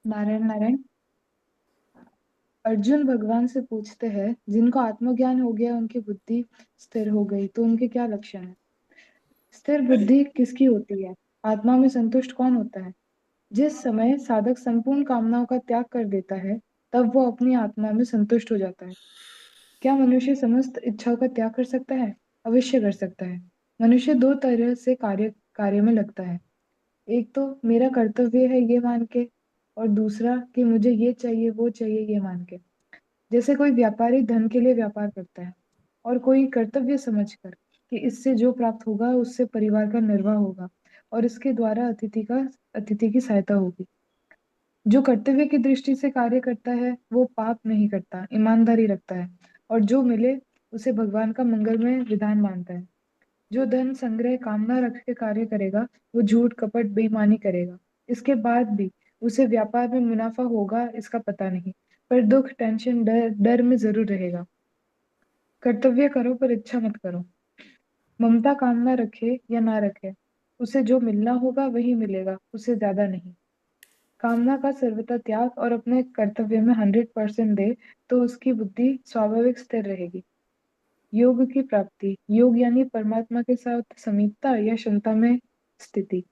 नारायण नारायण। अर्जुन भगवान से पूछते हैं, जिनको आत्मज्ञान हो गया, उनकी बुद्धि स्थिर हो गई, तो उनके क्या लक्षण है? स्थिर बुद्धि किसकी होती है? आत्मा में संतुष्ट कौन होता है? जिस समय साधक संपूर्ण कामनाओं का त्याग कर देता है, तब वो अपनी आत्मा में संतुष्ट हो जाता है। क्या मनुष्य समस्त इच्छाओं का त्याग कर सकता है? अवश्य कर सकता है। मनुष्य दो तरह से कार्य कार्य में लगता है। एक तो मेरा कर्तव्य है ये मान के, और दूसरा कि मुझे ये चाहिए वो चाहिए ये मान के। जैसे कोई व्यापारी धन के लिए व्यापार करता है, और कोई कर्तव्य समझकर कि इससे जो प्राप्त होगा उससे परिवार का निर्वाह होगा, और इसके द्वारा अतिथि की सहायता होगी। जो कर्तव्य की दृष्टि से कार्य करता है वो पाप नहीं करता, ईमानदारी रखता है, और जो मिले उसे भगवान का मंगलमय विधान मानता है। जो धन संग्रह कामना रख के कार्य करेगा, वो झूठ कपट बेईमानी करेगा। इसके बाद भी उसे व्यापार में मुनाफा होगा इसका पता नहीं, पर दुख टेंशन डर डर में जरूर रहेगा। कर्तव्य करो पर इच्छा मत करो। ममता कामना रखे या ना रखे, उसे जो मिलना होगा वही मिलेगा, उससे ज्यादा नहीं। कामना का सर्वथा त्याग और अपने कर्तव्य में 100% दे, तो उसकी बुद्धि स्वाभाविक स्थिर रहेगी। योग की प्राप्ति, योग यानी परमात्मा के साथ समीपता या क्षमता में स्थिति।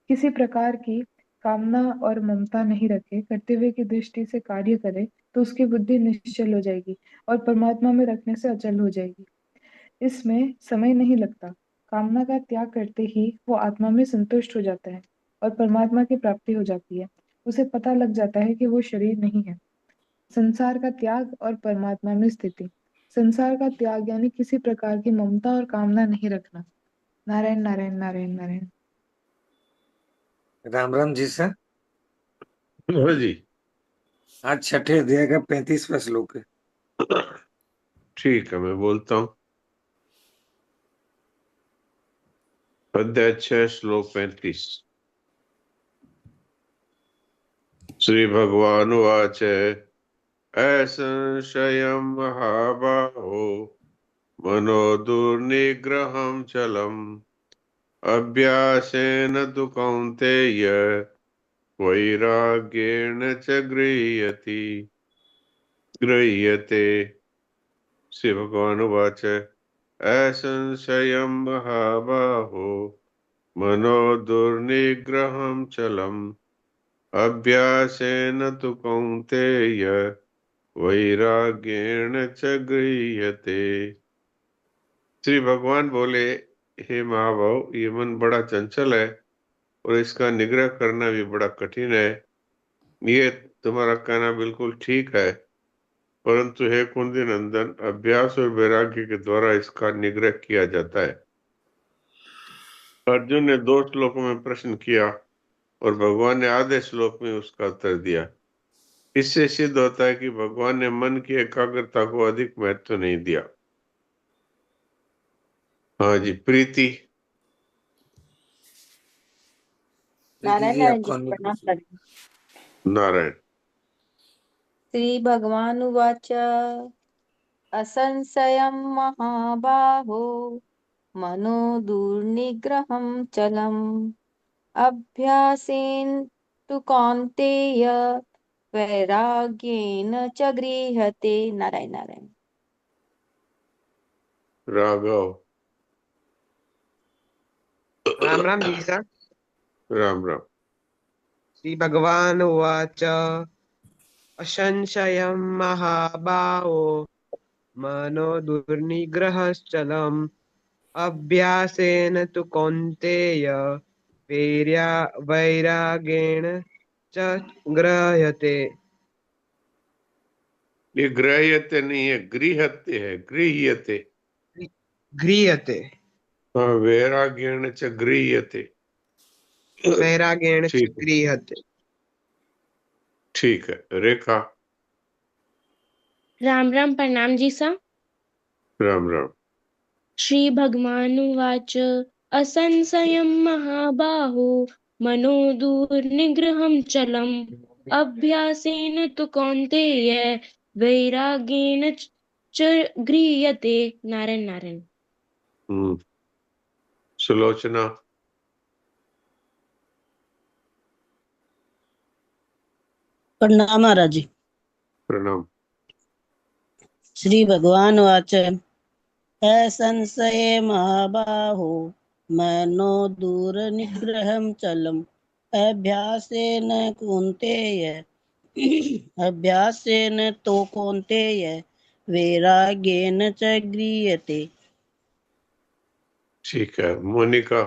किसी प्रकार की कामना और ममता नहीं रखे, कर्तव्य की दृष्टि से कार्य करे, तो उसकी बुद्धि निश्चल हो जाएगी, और परमात्मा में रखने से अचल हो जाएगी। इसमें समय नहीं लगता। कामना का त्याग करते ही वो आत्मा में संतुष्ट हो जाता है, और परमात्मा की प्राप्ति हो जाती है। उसे पता लग जाता है कि वो शरीर नहीं है। संसार का त्याग और परमात्मा में स्थिति। संसार का त्याग यानी किसी प्रकार की ममता और कामना नहीं रखना। नारायण नारायण नारायण नारायण। राम राम जी सर। हाँ जी। आज छठे अध्याय का 35वां श्लोक है। ठीक है, मैं बोलता हूँ। अध्याय 6 श्लोक 35। श्री भगवान उवाच असंशयं महाबाहो मनो दुर्निग्रहं चलम् अभ्यासेन तु कौन्तेय वैराग्येण च गृह्यते। श्री भगवान उवाच असंशयं महाबाहो मनो दुर्निग्रहं चलम् अभ्यासेन तु कौन्तेय वैराग्येण च गृह्यते। श्री भगवान बोले, हे महाभाव, ये मन बड़ा चंचल है और इसका निग्रह करना भी बड़ा कठिन है। ये तुम्हारा कहना बिल्कुल ठीक है, परंतु हे कुंती नंदन, अभ्यास और वैराग्य के द्वारा इसका निग्रह किया जाता है। अर्जुन ने 2 श्लोकों में प्रश्न किया और भगवान ने आधे श्लोक में उसका उत्तर दिया। इससे सिद्ध होता है कि भगवान ने मन की एकाग्रता को अधिक महत्व नहीं दिया। हाँ जी, प्रीति। प्रीति नारायण जी, नारायण आपको जी अनम्यूट प्रणाम कर। करें। नारायण। श्रीभगवानुवाच असंशयं महाबाहो मनो दुर्निग्रहं चलम् अभ्यासेन तु कौन्तेय वैराग्येन च गृह्यते। नारायण नारायण। राघव। राम राम जी सर। राम राम। श्री भगवान उवाच असंशयं महाबाहो मनो दुर्निग्रहश्चलम् अभ्यासेन तु कौन्तेय वैरागेण च गृह्यते। ये ग्रह्यते नहीं है, गृह्यते है, गृह्यते। गृह्यते। हाँ, वैराग्येण च गृह्यते। वैरागेण च ठीक है, गृह्यते। ठीक है। रेखा। राम राम प्रणाम जी सा। राम राम। श्री भगवानुवाच असंशयं महाबाहो मनो दुर्निग्रहं चलम् अभ्यासेन तु कौन्तेय वैराग्येन च गृह्यते। नारायण नारायण। हम्म। सुलोचना। प्रणाम महाराज जी। प्रणाम। श्री भगवान वाच असंशये महाबाहो मनो दूर निग्रहं चलम् अभ्यासेन कौन्तेय अभ्यासेन तो कौन्तेय वैराग्येन च गृह्यते। ठीक है, मोनिका।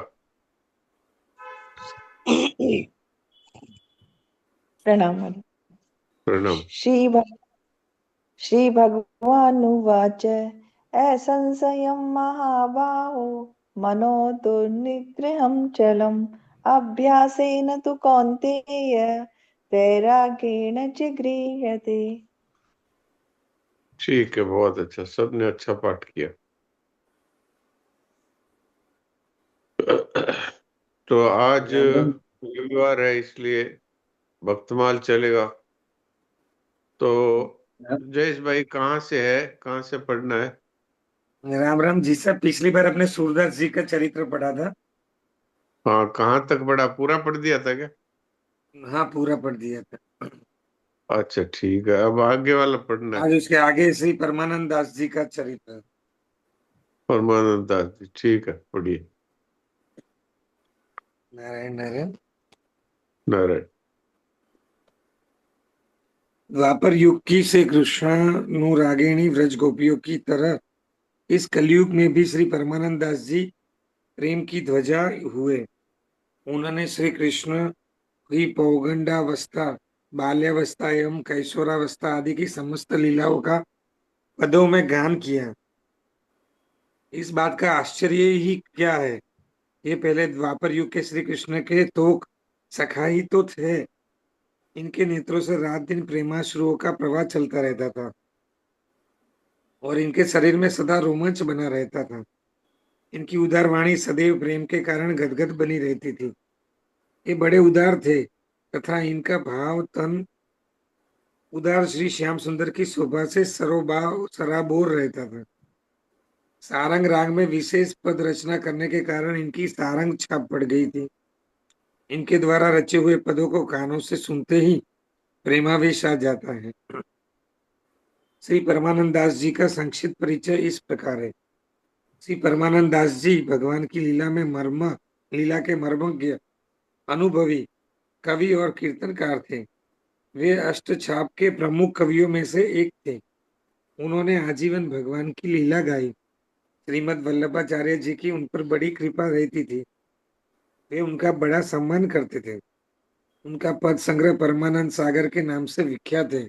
प्रणाम। प्रणाम। श्रीभगवानुवाच असंशयं महाबाहो मनो दुर्निग्रहं चलम् अभ्यासेन तु कौन्तेय वैराग्येण च गृह्यते। ठीक है, बहुत अच्छा, सबने अच्छा पाठ किया। तो आज रविवार है इसलिए भक्तमाल चलेगा। तो जयेश भाई कहाँ से है, कहाँ से पढ़ना है? राम राम जी सर, पिछली बार अपने सूरदास जी का चरित्र पढ़ा था। हाँ, कहाँ तक पढ़ा? पूरा पढ़ दिया था क्या? हाँ, पूरा पढ़ दिया था। अच्छा ठीक है, अब आगे वाला पढ़ना है। आज उसके आगे श्री परमानंद दास जी का चरित्र। परमानंद दास जी, ठीक है, पढ़िए। नारायण नारायण। नारायण। द्वापर युग की श्री कृष्णानुरागिणी व्रज गोपियों की तरह इस कलयुग में भी श्री परमानंद दास जी प्रेम की ध्वजा हुए। उन्होंने श्री कृष्ण की पौगंडावस्था, बाल्यावस्था एवं कैशोरावस्था आदि की समस्त लीलाओं का पदों में गान किया। इस बात का आश्चर्य ही क्या है, ये पहले द्वापर युग के श्री कृष्ण के तो सखा ही तो थे। इनके नेत्रों से रात दिन प्रेमाश्रुओं का प्रवाह चलता रहता था और इनके शरीर में सदा रोमांच बना रहता था। इनकी उदार वाणी सदैव प्रेम के कारण गदगद बनी रहती थी। ये बड़े उदार थे तथा इनका भाव तन उदार श्री श्याम सुंदर की शोभा से सराबोर रहता था। सारंग राग में विशेष पद रचना करने के कारण इनकी सारंग छाप पड़ गई थी। इनके द्वारा रचे हुए पदों को कानों से सुनते ही प्रेमावेश आ जाता है। श्री परमानंद दास जी का संक्षिप्त परिचय इस प्रकार है। श्री परमानंद दास जी भगवान की लीला के मर्मज्ञ, अनुभवी कवि और कीर्तनकार थे। वे अष्टछाप के प्रमुख कवियों में से एक थे। उन्होंने आजीवन भगवान की लीला गाई। श्रीमद वल्लभाचार्य जी की उन पर बड़ी कृपा रहती थी। वे उनका बड़ा सम्मान करते थे। उनका पद संग्रह परमानंद सागर के नाम से विख्यात है।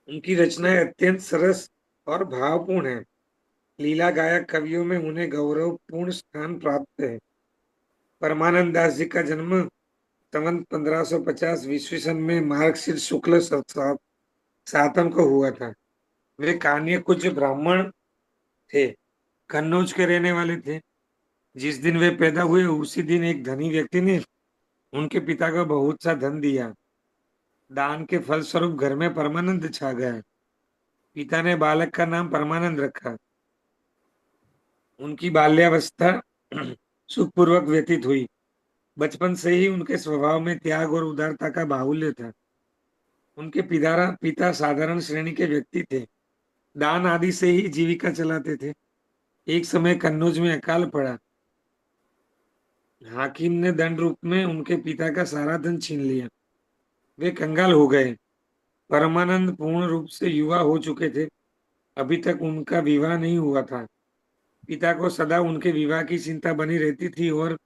उनकी रचनाएं अत्यंत सरस और भावपूर्ण है। लीला गायक कवियों में उन्हें गौरवपूर्ण स्थान प्राप्त है। परमानंद दास जी का जन्म संवत 1550 ईस्वी सन में मार्गशीर्ष शुक्ल सातम को हुआ था। वे कान्य कुछ ब्राह्मण थे, कन्नौज के रहने वाले थे। जिस दिन वे पैदा हुए उसी दिन एक धनी व्यक्ति ने उनके पिता को बहुत सा धन दिया। दान के फलस्वरूप घर में परमानंद छा गया। पिता ने बालक का नाम परमानंद रखा। उनकी बाल्यावस्था सुखपूर्वक व्यतीत हुई। बचपन से ही उनके स्वभाव में त्याग और उदारता का बाहुल्य था। उनके पिता साधारण श्रेणी के व्यक्ति थे। दान आदि से ही जीविका चलाते थे। एक समय कन्नौज में अकाल पड़ा। हाकिम ने दंड रूप में उनके पिता का सारा धन छीन लिया। वे कंगाल हो गए। परमानंद पूर्ण रूप से युवा हो चुके थे। अभी तक उनका विवाह नहीं हुआ था। पिता को सदा उनके विवाह की चिंता बनी रहती थी और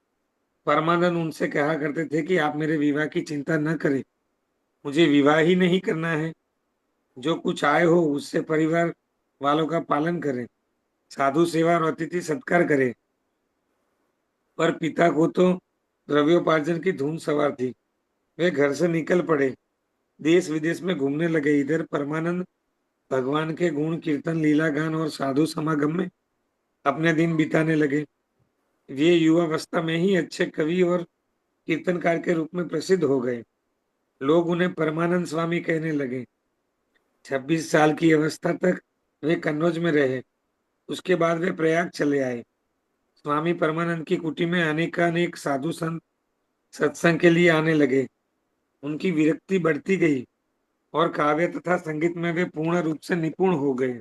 परमानंद उनसे कहा करते थे कि आप मेरे विवाह की चिंता न करें, मुझे विवाह ही नहीं करना है। जो कुछ आय हो उससे परिवार वालों का पालन करें, साधु सेवा और अतिथि सत्कार करें। पर पिता को तो द्रव्योपार्जन की धुन सवार थी। वे घर से निकल पड़े, देश विदेश में घूमने लगे। इधर परमानंद भगवान के गुण कीर्तन, लीला गान और साधु समागम में अपने दिन बिताने लगे। वे युवावस्था में ही अच्छे कवि और कीर्तनकार के रूप में प्रसिद्ध हो गए। लोग उन्हें परमानंद स्वामी कहने लगे। 26 साल की अवस्था तक वे कन्नौज में रहे। उसके बाद वे प्रयाग चले आए। स्वामी परमानंद की कुटी में अनेकानेक साधु संत सत्संग के लिए आने लगे। उनकी विरक्ति बढ़ती गई और काव्य तथा संगीत में वे पूर्ण रूप से निपुण हो गए।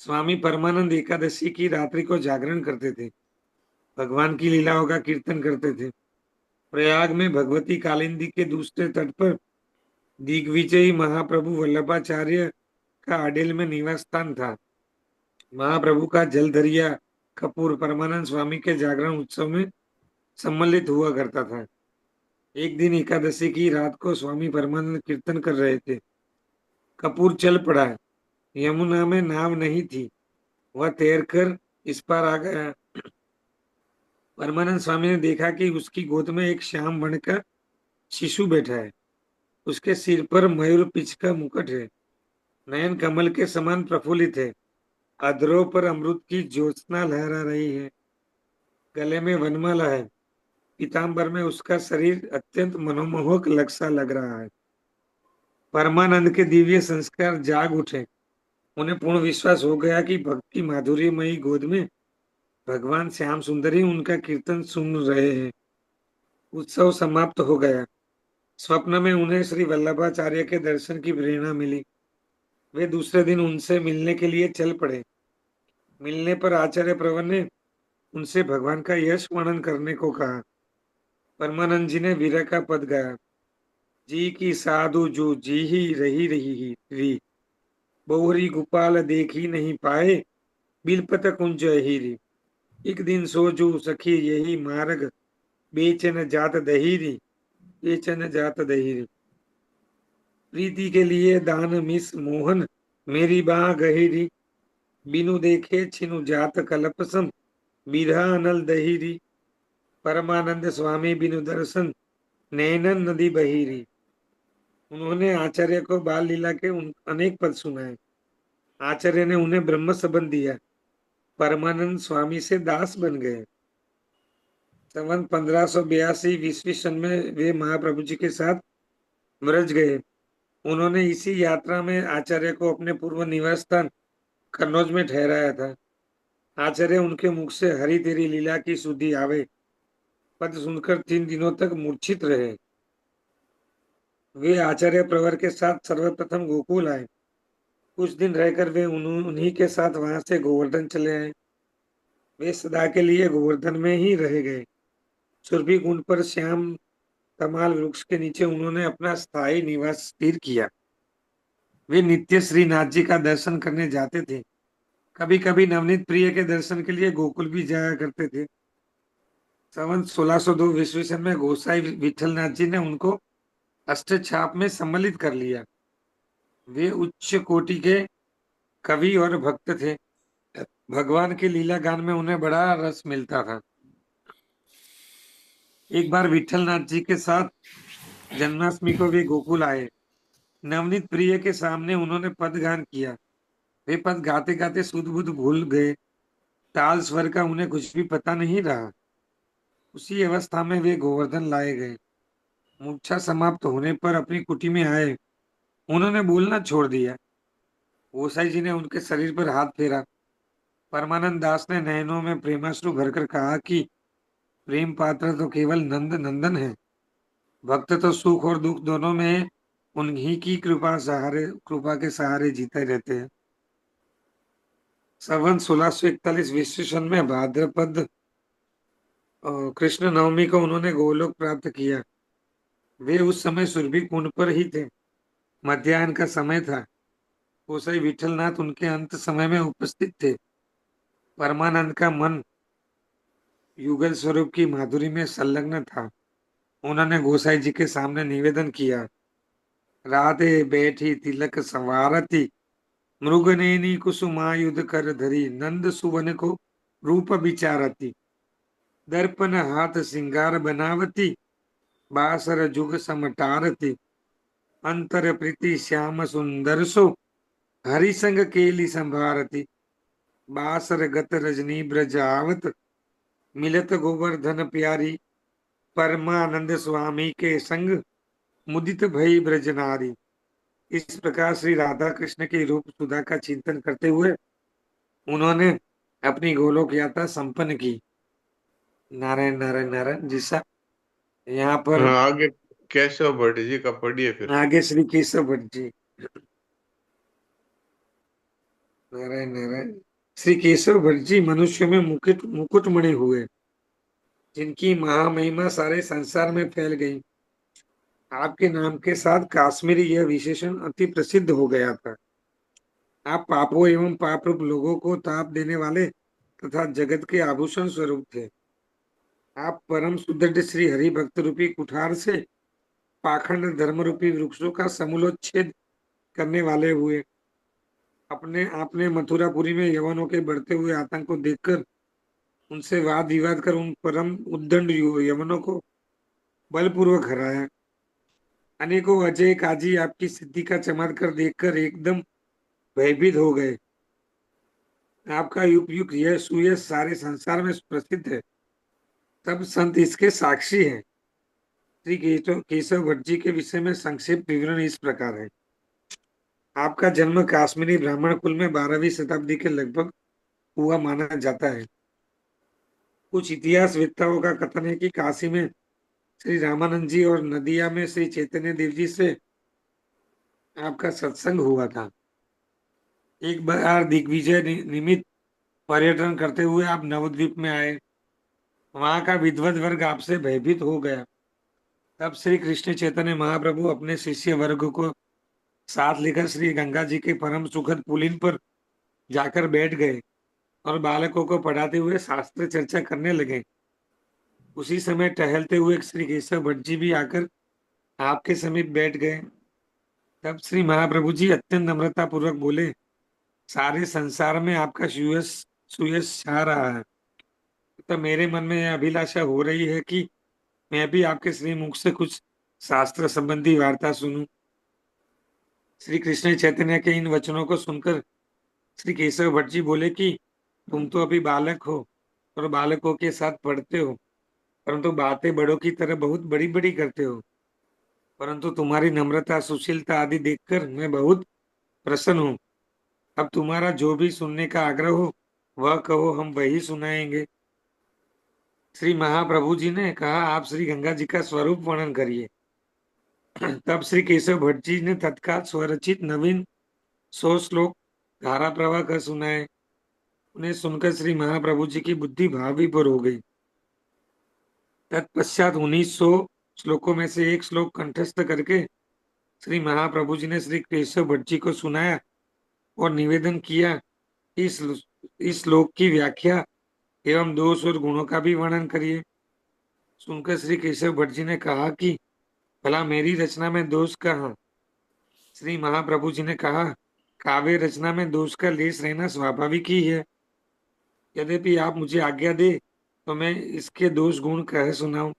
स्वामी परमानंद एकादशी की रात्रि को जागरण करते थे, भगवान की लीलाओं का कीर्तन करते थे। प्रयाग में भगवती कालिंदी के दूसरे तट पर दिग्विजयी महाप्रभु वल्लभाचार्य का अडेल में निवास स्थान था। महाप्रभु का जलधरिया कपूर परमानंद स्वामी के जागरण उत्सव में सम्मिलित हुआ करता था। एक दिन एकादशी की रात को स्वामी परमानंद कीर्तन कर रहे थे। कपूर चल पड़ा। यमुना में नाव नहीं थी, वह तैरकर इस पार आ गया। परमानंद स्वामी ने देखा कि उसकी गोद में एक श्याम वर्ण का शिशु बैठा है। उसके सिर पर मयूर पिच का मुकुट है, नयन कमल के समान प्रफुल्लित है, अधरों पर अमृत की ज्योत्सना लहरा रही है, गले में वनमाला है, पीतांबर में उसका शरीर अत्यंत मनोमोहक लगसा लग रहा है। परमानंद के दिव्य संस्कार जाग उठे। उन्हें पूर्ण विश्वास हो गया कि भक्त की माधुर्यमयी गोद में भगवान श्याम सुंदरी उनका कीर्तन सुन रहे हैं। उत्सव समाप्त हो गया। स्वप्न में उन्हें श्री वल्लभाचार्य के दर्शन की प्रेरणा मिली। वे दूसरे दिन उनसे मिलने के लिए चल पड़े। मिलने पर आचार्य प्रवर ने उनसे भगवान का यश वर्णन करने को कहा। परमानंद जी ने वीरा का पद गाया। जी की साधु जो जी ही रही बहुरी गोपाल देखी नहीं पाए, बिलपत कुंज हीरी। एक दिन सोजू सखी यही मार्ग, बेचन जात दहीरी, बेचन जात दहीरी। प्रीति के लिए दान मिस मोहन, मेरी बाह गहीरी, बिनु देखे छिनु जात कलपसम, बिरहा अनल दहीरी। परमानंद स्वामी बिनु दर्शन, नैनन नदी बहीरी। उन्होंने आचार्य को बाल लीला के अनेक पद सुनाए। आचार्य ने उन्हें ब्रह्म संबंध दिया। परमानंद स्वामी से दास बन गए। संवत 1582 ईस्वी सन में वे महाप्रभु जी के साथ व्रज गए। उन्होंने इसी यात्रा में आचार्य को अपने पूर्व निवास स्थान कन्नौज में ठहराया था। आचार्य उनके मुख से हरि तेरी लीला की सुधि आवे पद सुनकर 3 दिनों तक मूर्छित रहे। वे आचार्य प्रवर के साथ सर्वप्रथम गोकुल आए। कुछ दिन रहकर वे उन्हीं के साथ वहां से गोवर्धन चले आए। वे सदा के लिए गोवर्धन में ही रह गए। सुरभि कुंड पर श्याम तमाल वृक्ष के नीचे उन्होंने अपना स्थायी निवास स्थिर किया। वे नित्य श्रीनाथ जी का दर्शन करने जाते थे। कभी कभी नवनीत प्रिय के दर्शन के लिए गोकुल भी जाया करते थे। संवत 1602 ईस्वी सन में गोसाई विठलनाथ जी ने उनको अष्टछाप में सम्मिलित कर लिया। वे उच्च कोटि के कवि और भक्त थे। भगवान के लीला गान में उन्हें बड़ा रस मिलता था। एक बार विठलनाथ जी के साथ जन्माष्टमी को वे गोकुल आए। नवनीत प्रिय के सामने उन्होंने पद गान किया। वे पद गाते गाते सुध बुध भूल गए। ताल स्वर का उन्हें कुछ भी पता नहीं रहा। उसी अवस्था में वे गोवर्धन लाए गए। मूर्छा समाप्त होने पर अपनी कुटी में आए। उन्होंने बोलना छोड़ दिया। गोसाई जी ने उनके शरीर पर हाथ फेरा। परमानंद दास ने नयनों में प्रेमाश्रु भरकर कहा कि प्रेम पात्र तो केवल नंद नंदन है, भक्त तो सुख और दुख दोनों में उन्हीं की कृपा के सहारे जीते रहते हैं। संवत 1641 ईस्वी सन में भाद्रपद कृष्ण नवमी को उन्होंने गोलोक प्राप्त किया। वे उस समय सुरभि कुंड पर ही थे। मध्याह्न का समय था। गोसाई विठलनाथ उनके अंत समय में उपस्थित थे। परमानंद का मन युगल स्वरूप की माधुरी में संलग्न था। उन्होंने गोसाई जी के सामने निवेदन किया। राधे बैठी तिलक संवारती, मृगनेनी कुसुमायुध कर धरी, नंद सुवन को रूप विचारती, दर्पण हाथ सिंगार बनावती, बासर जुग समटारती, अंतर प्रीति श्याम सुंदर सो, हरि संग केली संभारती, बासर गत रजनी ब्रज आवत, मिलत गोवर्धन प्यारी, परमानंद स्वामी के संग मुदित भई ब्रज नारी। इस प्रकार श्री राधा कृष्ण के रूप सुधा का चिंतन करते हुए उन्होंने अपनी गोलोक यात्रा संपन्न की। नारायण नारायण नारायण। जिसा यहाँ पर हाँ, आगे केशव भट्ट जी का पढ़िए फिर। आगे श्री केशव भट्ट जी। नारायण नारायण। श्री केशव भट्ट जी मनुष्य में मुकुटमणि हुए, जिनकी महामहिमा सारे संसार में फैल गई। आपके नाम के साथ काश्मीरी यह विशेषण अति प्रसिद्ध हो गया था। आप पापों एवं पाप रूप लोगों को ताप देने वाले तथा जगत के आभूषण स्वरूप थे। आप परम सुदृढ़ श्री हरि भक्त रूपी कुठार से पाखंड धर्म रूपी वृक्षों का समूलोच्छेद करने वाले हुए। अपने आपने मथुरापुरी में यवनों के बढ़ते हुए आतंक को देखकर उनसे वाद विवाद कर उन परम उद्दंड यवनों को बलपूर्वक हराया। अनेकों अजय काजी आपकी सिद्धि का चमत्कार देखकर एकदम भयभीत हो गए। आपका युग युग यह सुयश सारे संसार में प्रसिद्ध है। सब संत इसके साक्षी हैं। श्री केशव भट्ट जी के विषय में संक्षिप्त विवरण इस प्रकार है। आपका जन्म काश्मीरी ब्राह्मण कुल में 12वीं शताब्दी के लगभग हुआ माना जाता है। कुछ इतिहास वेत्ताओं का कथन है कि काशी में श्री रामानंद जी और नदिया में श्री चैतन्य देव जी से आपका सत्संग हुआ था। एक बार दिग्विजय निमित्त पर्यटन करते हुए आप नवद्वीप में आए। वहां का विद्वत वर्ग आपसे भयभीत हो गया। तब श्री कृष्ण चैतन्य महाप्रभु अपने शिष्य वर्ग को साथ लेकर श्री गंगा जी के परम सुखद पुलिन पर जाकर बैठ गए और बालकों को पढ़ाते हुए शास्त्र चर्चा करने लगे। उसी समय टहलते हुए श्री केशव भट्ट जी भी आकर आपके समीप बैठ गए। तब श्री महाप्रभु जी अत्यंत नम्रता पूर्वक बोले, सारे संसार में आपका सुयश सुयश छा रहा है। तो मेरे मन में यह अभिलाषा हो रही है कि मैं भी आपके श्री मुख से कुछ शास्त्र संबंधी वार्ता सुनूं। श्री कृष्ण चैतन्य के इन वचनों को सुनकर श्री केशव भट्ट जी बोले कि तुम तो अभी बालक हो और बालकों के साथ पढ़ते हो, परंतु बातें बड़ों की तरह बहुत बड़ी बड़ी करते हो। परंतु तुम्हारी नम्रता सुशीलता आदि देखकर मैं बहुत प्रसन्न हूँ। अब तुम्हारा जो भी सुनने का आग्रह हो वह कहो, हम वही सुनाएंगे। श्री महाप्रभु जी ने कहा, आप श्री गंगा जी का स्वरूप वर्णन करिए। तब श्री केशव भट्ट जी ने तत्काल स्वरचित नवीन 100 श्लोक धारा प्रवाह कर सुनाए। उन्हें सुनकर श्री महाप्रभु जी की बुद्धि भावीपुर हो गई। तत्पश्चात 1900 श्लोकों में से एक श्लोक कंठस्थ करके श्री महाप्रभु जी ने श्री केशव भट्ट जी को सुनाया और निवेदन किया, इस श्लोक की व्याख्या एवं दोष और गुणों का भी वर्णन करिए। सुनकर श्री केशव भट्ट जी ने कहा कि भला मेरी रचना में दोष कहाँ। श्री महाप्रभु जी ने कहा, काव्य रचना में दोष का लेश रहना स्वाभाविक ही है। यद्यपि आप मुझे आज्ञा दे तो मैं इसके दोष गुण कह सुनाऊं।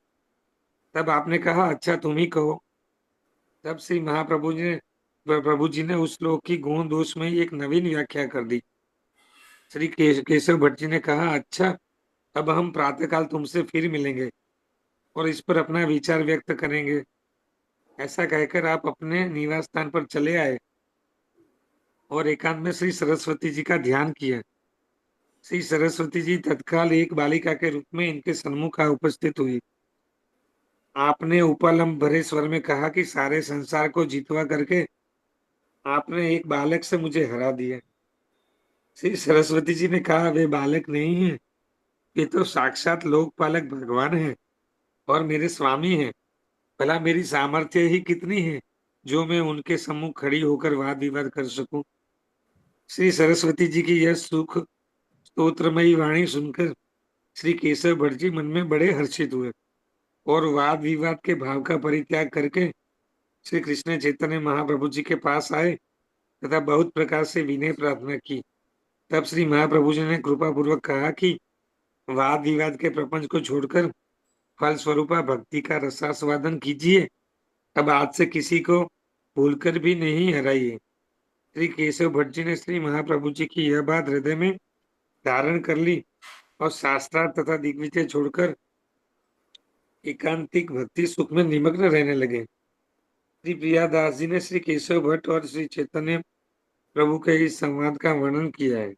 तब आपने कहा, अच्छा तुम ही कहो। तब श्री प्रभु जी ने उस श्लोक की गुण दोष में एक नवीन व्याख्या कर दी। श्री केशव भट्ट जी ने कहा, अच्छा अब हम प्रातःकाल तुमसे फिर मिलेंगे और इस पर अपना विचार व्यक्त करेंगे। ऐसा कहकर आप अपने निवास स्थान पर चले आए और एकांत में श्री सरस्वती जी का ध्यान किया। श्री सरस्वती जी तत्काल एक बालिका के रूप में इनके सन्मुख उपस्थित हुई। आपने उपलम्ब भरे स्वर में कहा कि सारे संसार को जीतवा करके आपने एक बालक से मुझे हरा दिया। श्री सरस्वती जी ने कहा, वे बालक नहीं है, ये तो साक्षात लोकपालक भगवान है और मेरे स्वामी हैं। भला मेरी सामर्थ्य ही कितनी है जो मैं उनके सम्मुख खड़ी होकर वाद विवाद कर सकूं। श्री सरस्वती जी की यह सुख स्तोत्रमयी वाणी सुनकर श्री केशव भट्ट जी मन में बड़े हर्षित हुए और वाद विवाद के भाव का परित्याग करके श्री कृष्ण चैतन्य महाप्रभु जी के पास आए तथा बहुत प्रकार से विनय प्रार्थना की। तब श्री महाप्रभु जी ने कृपा पूर्वक कहा कि वाद विवाद के प्रपंच को छोड़कर फल स्वरूपा भक्ति का रसास्वादन कीजिए। अब आज से किसी को भूलकर भी नहीं हराइए। श्री केशव भट्ट जी ने श्री महाप्रभु जी की यह बात हृदय में धारण कर ली और शास्त्रार्थ तथा दिग्विजय छोड़कर एकांतिक भक्ति सुख में निमग्न रहने लगे। श्री प्रियादास जी ने श्री केशव भट्ट और श्री चैतन्य प्रभु के इस संवाद का वर्णन किया है।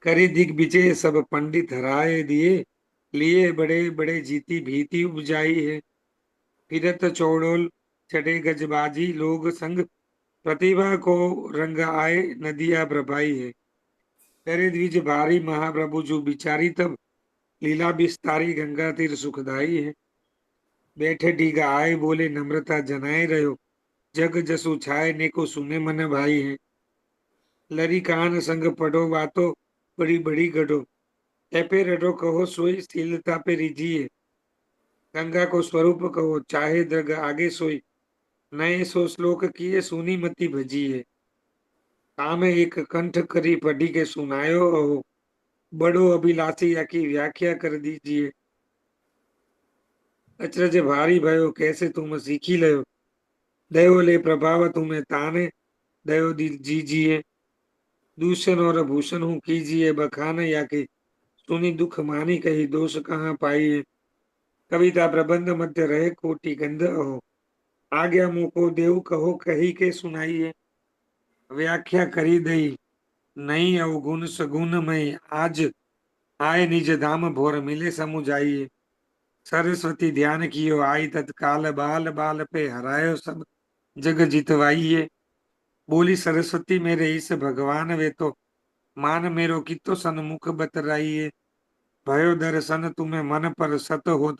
करी दिग्विजय सब पंडित हराए दिए, लिए बड़े बड़े जीती भीति उपजाई है। फिरत चौड़ोल चढ़े गजबाजी लोग संग, प्रतिभा को रंग आए नदिया प्रभाई है। करे द्विज भारी महाप्रभु जो बिचारी, तब लीला विस्तारी गंगा तीर सुखदाई है। बैठे डीगा आए बोले नम्रता जनाए रहो, जग जसु छाए नेको सुने मन भाई है। लरी कान संग पढ़ो बातो बड़ी बड़ी गढ़ो, ऐपे रटो कहो सोई स्थिरता पे रिझिए। गंगा को स्वरूप कहो चाहे दृग आगे सोई, नए सो श्लोक किए सुनी मति भजिए। काम एक कंठ करी पढ़ी के सुनायो हो, बड़ो अभिलाषी या की व्याख्या कर दीजिए। अचरज भारी भयो कैसे तुम सीखी लयो, दयो ले प्रभाव तुम्हें ताने दयो दीजिए। दूषण और भूषण हूँ कीजिए बखान, या कि सुनी दुख मानी कही दोष कहाँ पाइए। कविता प्रबंध मध्य रहे कोटि गंध हो, आज्ञा मुको देव कहो कही के सुनाइए। व्याख्या करी दई नहीं अवगुण सगुण मई, आज आए निज धाम भोर मिले समुझाइए। सरस्वती ध्यान कियो आई तत्काल, बाल बाल पे हरायो सब जग जितवाइए। बोली सरस्वती मेरे इस भगवान वे तो, मान मेरो कितो सन्मुख बतराइए। भयो दर्शन तुम्हें मन पर सत होत,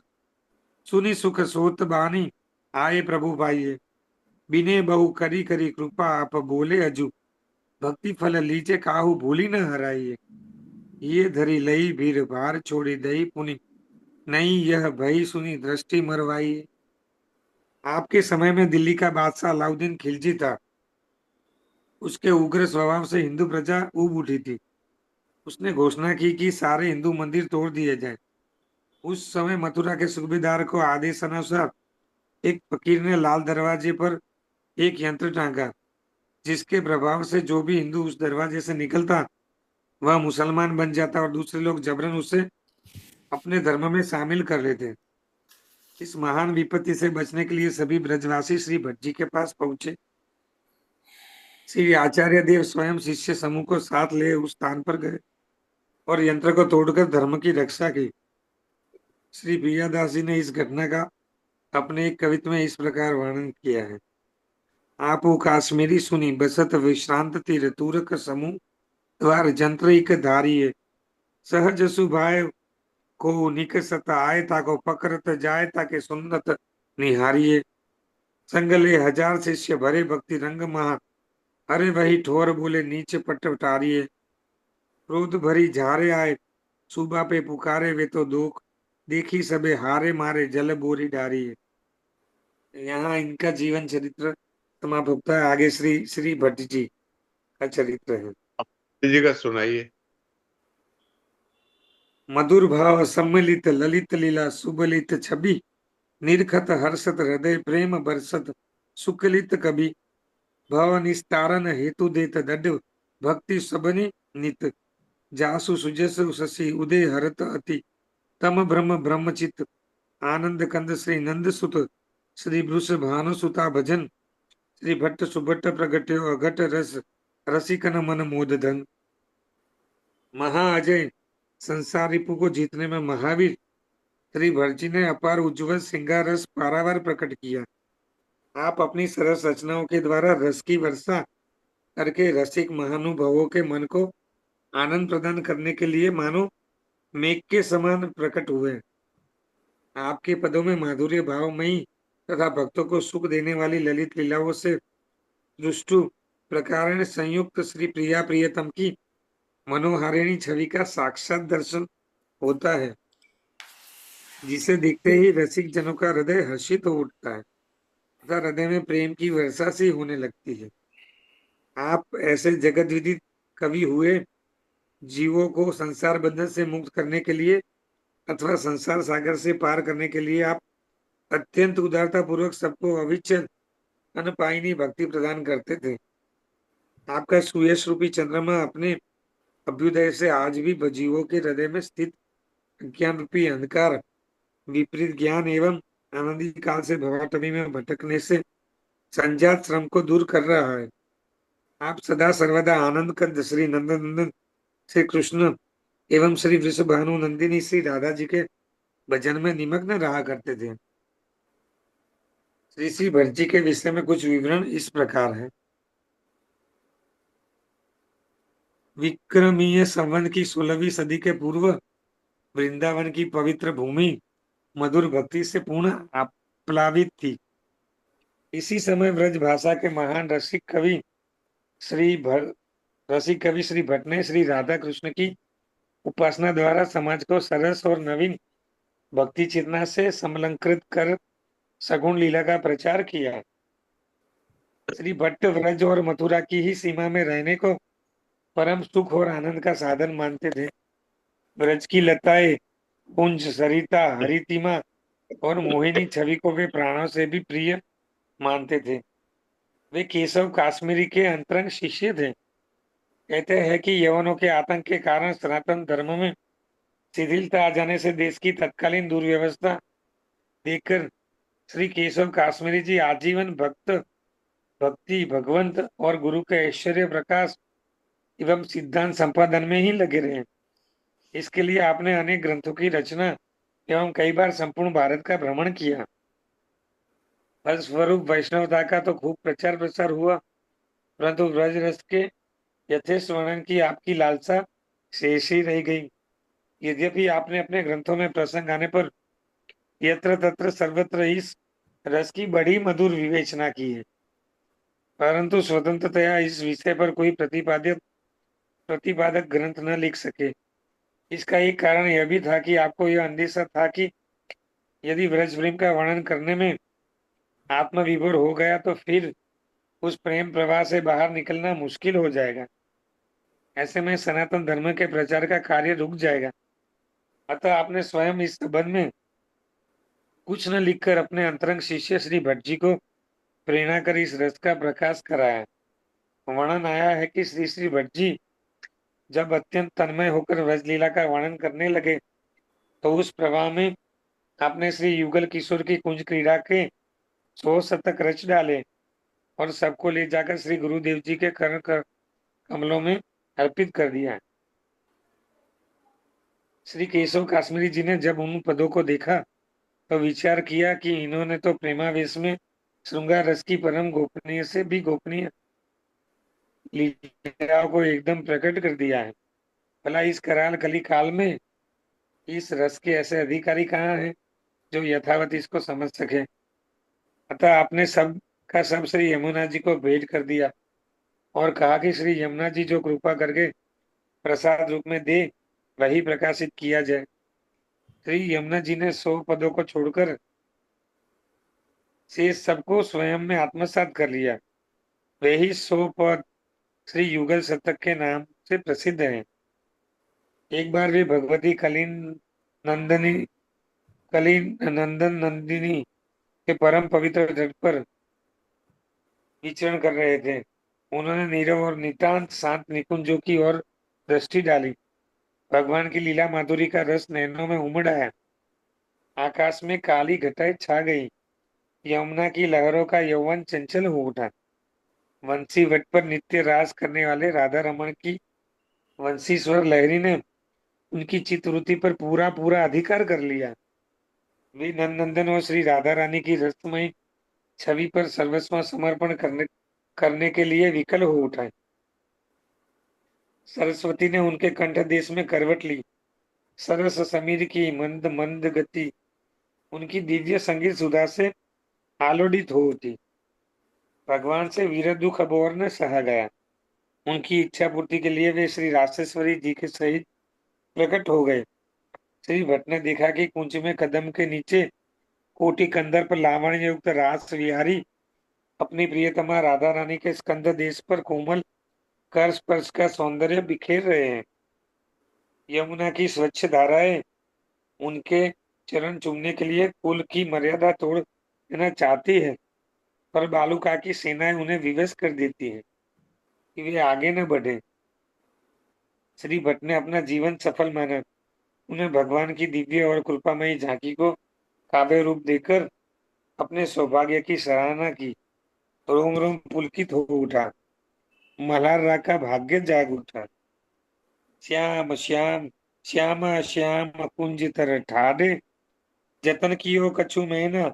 सुनी सुख सोत बानी आए प्रभु पाइए। बिने बहु करी करी कृपा आप बोले अजू, भक्ति फल लीजे काहू भूली न हराइए। ये धरी लई भीर भार छोड़ी दई पुनि, नहीं यह भई सुनी दृष्टि मरवाइए। आपके समय में दिल्ली का बादशाह अलाउद्दीन खिलजी था। उसके उग्र स्वभाव से हिंदू प्रजा ऊब उठी थी। उसने घोषणा की कि सारे हिंदू मंदिर तोड़ दिए जाएं। उस समय मथुरा के सूबेदार को आदेश अनुसार एक फकीर ने लाल दरवाजे पर एक यंत्र टांगा, जिसके प्रभाव से जो भी हिंदू उस दरवाजे से निकलता वह मुसलमान बन जाता और दूसरे लोग जबरन उसे अपने धर्म में शामिल कर लेते। इस महान विपत्ति से बचने के लिए सभी ब्रजवासी श्री भट्ट जी के पास पहुंचे। श्री आचार्य देव स्वयं शिष्य समूह को साथ ले उस स्थान पर गए और यंत्र को तोड़कर धर्म की रक्षा की। श्री प्रियादास जी ने इस घटना का अपने एक कवित्व में इस प्रकार वर्णन किया है। आपो काश्मीरी सुनी बसत विश्रांत तीर, तूरक समूह द्वार जंत्रिक धारिये। सहज सुभाय को निकसत आय, ताको पकड़त जाय ताके सुन्नत निहारिये। संगले हजार शिष्य भरे भक्ति रंग महा, अरे वही ठोर बोले नीचे पट उतारिये। क्रोध भरी झारे आए सुबह पे पुकारे, वे तो दुख देखी सबे हारे मारे जल बोरी डारी है। यहाँ इनका जीवन चरित्र समाप्त होता है। आगे श्री श्री भट्ट जी का चरित्र है। जी का सुनाइए। मधुर भाव सम्मिलित ललित लीला सुबलित छवि, निरखत हर्षत हृदय प्रेम बरसत सुकलित कवि। भव निस्तारण हेतु देत दड, भक्ति सबनि नित। जासु सुजसु शशि उदय हरत अति, तम ब्रह्म ब्रह्मचित। आनंद कंद श्री नंद सुत, श्री वृष भानु सुता भजन। श्री भट्ट सुभट्ट प्रगट्यो अघट रस, रसिकन मन मोद धन। महाअजय संसार रिपु को जीतने में महावीर श्री भट्ट जी ने अपार उज्ज्वल श्रृंगार रस पारावार प्रकट किया। आप अपनी सरस रचनाओं के द्वारा रस की वर्षा करके रसिक महानुभवों के मन को आनंद प्रदान करने के लिए मानो मेघ के समान प्रकट हुए। आपके पदों में माधुर्य भावमयी तथा भक्तों को सुख देने वाली ललित लीलाओं से दुष्टु प्रकार संयुक्त श्री प्रिया प्रियतम की मनोहारिणी छवि का साक्षात दर्शन होता है, जिसे देखते ही रसिक जनों का हृदय हर्षित हो उठता है तथा हृदय में प्रेम की वर्षा सी होने लगती है। आप ऐसे जगत विदित कवि हुए, जीवों को संसार बंधन से मुक्त करने के लिए अथवा संसार सागर से पार करने के लिए आप अत्यंत उदारता पूर्वक सबको अविचल अनपायनी भक्ति प्रदान करते थे। आपका सुयश रूपी चंद्रमा अपने अभ्युदय से आज भी जीवों के हृदय में स्थित ज्ञान रूपी अंधकार, विपरीत ज्ञान एवं आनंदी काल से भवाटवी में भटकने से संजात श्रम को दूर कर रहा है। आप सदा सर्वदा आनंद कंद श्री नंदनंदन श्री कृष्ण एवं श्री वृषभानु नंदिनी श्री राधा जी के भजन में निमग्न रहा करते थे। श्री श्री भट्ट जी के विषय में कुछ विवरण इस प्रकार है। विक्रमीय संवत की 16वीं सदी के पूर्व वृंदावन की पवित्र भूमि मधुर भक्ति से पूर्ण आप्लावित थी। इसी समय ब्रज भाषा के महान रसिक कवि श्री भट्ट ने श्री राधा कृष्ण की उपासना द्वारा समाज को सरस और नवीन भक्ति चेतना से समलंकृत कर सगुण लीला का प्रचार किया। श्री भट्ट व्रज और मथुरा की ही सीमा में रहने को परम सुख और आनंद का साधन मानते थे। ब्रज की लताएं, कुंज, सरिता, हरितिमा और मोहिनी छवि को वे प्राणों से भी प्रिय मानते थे। वे केशव काश्मीरी के अंतरंग शिष्य थे। कहते हैं कि यवनों के आतंक के कारण सनातन धर्म में शिथिलता आ जाने से देश की तत्कालीन दुर्व्यवस्था देखकर श्री केशव काश्मीरी जी आजीवन भक्ति, भगवंत और गुरु के ऐश्वर्य प्रकाश एवं सिद्धांत संपादन में ही लगे रहे। इसके लिए आपने अनेक ग्रंथों की रचना एवं कई बार संपूर्ण भारत का भ्रमण किया। फलस्वरूप वैष्णवता का तो खूब प्रचार प्रसार हुआ, परंतु ब्रज रस के यथेष्ट वर्णन की आपकी लालसा शेष ही रह गई। यद्यपि आपने अपने ग्रंथों में प्रसंग आने पर यत्र तत्र सर्वत्र इस रस की बड़ी मधुर विवेचना की है, परंतु स्वतंत्रतया इस विषय पर कोई प्रतिपादक ग्रंथ न लिख सके। इसका एक कारण यह भी था कि आपको यह अंदेशा था कि यदि ब्रज प्रेम का वर्णन करने में आत्मविभोर हो गया तो फिर उस प्रेम प्रवाह से बाहर निकलना मुश्किल हो जाएगा। ऐसे में सनातन धर्म के प्रचार का कार्य रुक जाएगा। अतः आपने स्वयं इस संबंध में कुछ न लिखकर अपने अंतरंग शिष्य श्री भट्ट जी को प्रेरणा कर इस रस का प्रकाश कराया। वर्णन आया है कि श्री श्री भट्ट जी जब अत्यंत तन्मय होकर व्रजलीला का वर्णन करने लगे तो उस प्रवाह में आपने श्री युगल किशोर की कुंज क्रीड़ा के 100 शतक रच डाले और सबको ले जाकर श्री गुरुदेव जी के कमलों में अर्पित कर दिया। श्री केशव काश्मीरी जी ने जब उन पदों को देखा तो विचार किया कि इन्होंने तो प्रेमावेश में श्रृंगार रस की परम गोपनीय से भी गोपनीय लीलाओं को एकदम प्रकट कर दिया है। भला इस कराल कली काल में इस रस के ऐसे अधिकारी कहाँ हैं जो यथावत इसको समझ सके। अतः आपने सब का सब श्री यमुना जी को भेंट कर दिया और कहा कि श्री यमुना जी जो कृपा करके प्रसाद रूप में दे वही प्रकाशित किया जाए। श्री यमुना जी ने 100 पदों को छोड़कर शेष सबको स्वयं में आत्मसात कर लिया। वही 100 पद श्री युगल शतक के नाम से प्रसिद्ध हैं। एक बार वे भगवती कलिनंदन नंदिनी के परम पवित्र तट पर विचरण कर रहे थे। उन्होंने नीरव और नितांत शांत निकुंजों की ओर दृष्टि डाली। भगवान की लीला माधुरी का रस नैनों में उमड़ आया। आकाश में काली घटाएं छा गई। यमुना की लहरों का यौवन चंचल हो उठा। वंशी वट पर नित्य रास करने वाले राधा रमन की वंशी स्वर लहरी ने उनकी चित्तवृत्ति पर पूरा पूरा अधिकार कर लिया। वे नंदन और श्री राधा रानी की रसमयी छवि पर सर्वस्व समर्पण करने के लिए विकल हो उठा। सरस्वती ने उनके कंठ देश में करवट ली। सरस समीर की मंद मंद गति उनकी दिव्य संगीत सुधा से आलोडित हो उठी। भगवान से वीर दुख अब और न सहा गया। उनकी इच्छा पूर्ति के लिए वे श्री रासेश्वरी जी के सहित प्रकट हो गए। श्री भट्ट ने देखा कि कुंज में कदम के नीचे कोटि कंदर पर लावण्य युक्त रास विहारी अपनी प्रियतमा राधा रानी के स्कंद देश पर कोमल कर स्पर्श का सौंदर्य बिखेर रहे हैं। यमुना की स्वच्छ धाराएं उनके चरण चूमने के लिए कुल की मर्यादा तोड़ देना चाहती है, पर बालूका की सेनाएं उन्हें विवश कर देती है कि वे आगे न बढ़े। श्री भट्ट ने अपना जीवन सफल माना। उन्हें भगवान की दिव्य और कृपामयी झांकी को काव्य रूप देकर अपने सौभाग्य की सराहना की। रोम रोम पुलकित हो उठा। मल्हार राग का भाग्य जाग उठा। श्याम श्याम श्याम श्याम कुंज तर ठाडे जतन कियो कछु मैना